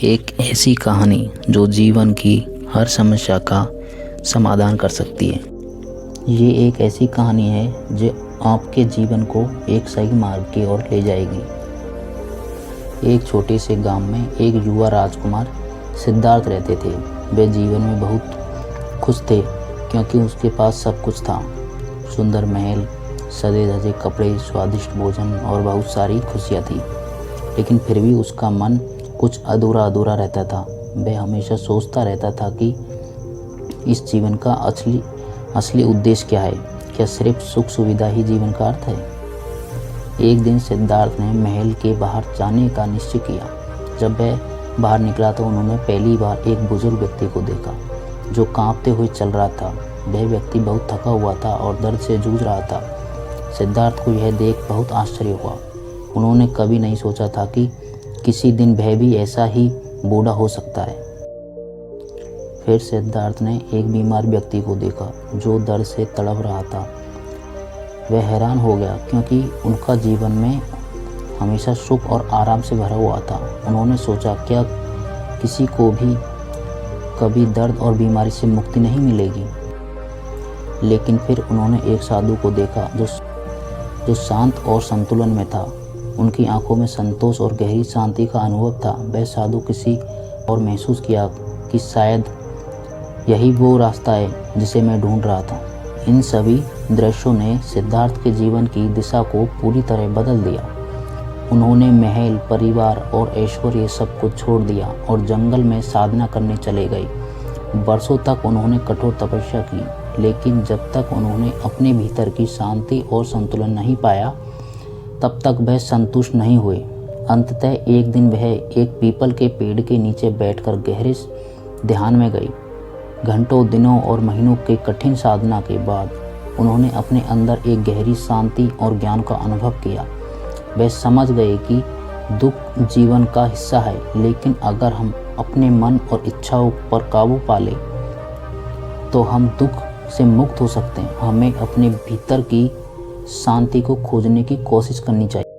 एक ऐसी कहानी जो जीवन की हर समस्या का समाधान कर सकती है। ये एक ऐसी कहानी है जो आपके जीवन को एक सही मार्ग की ओर ले जाएगी। एक छोटे से गांव में एक युवा राजकुमार सिद्धार्थ रहते थे। वे जीवन में बहुत खुश थे क्योंकि उसके पास सब कुछ था। सुंदर महल, सजे धजे कपड़े, स्वादिष्ट भोजन और बहुत सारी खुशियाँ थी। लेकिन फिर भी उसका मन कुछ अधूरा अधूरा रहता था। वह हमेशा सोचता रहता था कि इस जीवन का असली उद्देश्य क्या है। क्या सिर्फ सुख सुविधा ही जीवन का अर्थ है? एक दिन सिद्धार्थ ने महल के बाहर जाने का निश्चय किया। जब वह बाहर निकला तो उन्होंने पहली बार एक बुजुर्ग व्यक्ति को देखा जो कांपते हुए चल रहा था। वह व्यक्ति बहुत थका हुआ था और दर्द से जूझ रहा था। सिद्धार्थ को यह देख बहुत आश्चर्य हुआ। उन्होंने कभी नहीं सोचा था कि किसी दिन वह भी ऐसा ही बूढ़ा हो सकता है। फिर सिद्धार्थ ने एक बीमार व्यक्ति को देखा जो दर्द से तड़प रहा था। वह हैरान हो गया क्योंकि उनका जीवन में हमेशा सुख और आराम से भरा हुआ था। उन्होंने सोचा, क्या किसी को भी कभी दर्द और बीमारी से मुक्ति नहीं मिलेगी? लेकिन फिर उन्होंने एक साधु को देखा जो शांत और संतुलन में था। उनकी आंखों में संतोष और गहरी शांति का अनुभव था। वह साधु किसी और महसूस किया कि शायद यही वो रास्ता है जिसे मैं ढूंढ रहा था। इन सभी दृश्यों ने सिद्धार्थ के जीवन की दिशा को पूरी तरह बदल दिया। उन्होंने महल, परिवार और ऐश्वर्य सब कुछ छोड़ दिया और जंगल में साधना करने चले गए। वर्षों तक उन्होंने कठोर तपस्या की, लेकिन जब तक उन्होंने अपने भीतर की शांति और संतुलन नहीं पाया तब तक वह संतुष्ट नहीं हुए। अंततः एक दिन वह एक पीपल के पेड़ के नीचे बैठकर गहरे ध्यान में गई। घंटों, दिनों और महीनों के कठिन साधना के बाद उन्होंने अपने अंदर एक गहरी शांति और ज्ञान का अनुभव किया। वह समझ गए कि दुख जीवन का हिस्सा है, लेकिन अगर हम अपने मन और इच्छाओं पर काबू पा लें तो हम दुख से मुक्त हो सकते हैं। हमें अपने भीतर की शांति को खोजने की कोशिश करनी चाहिए।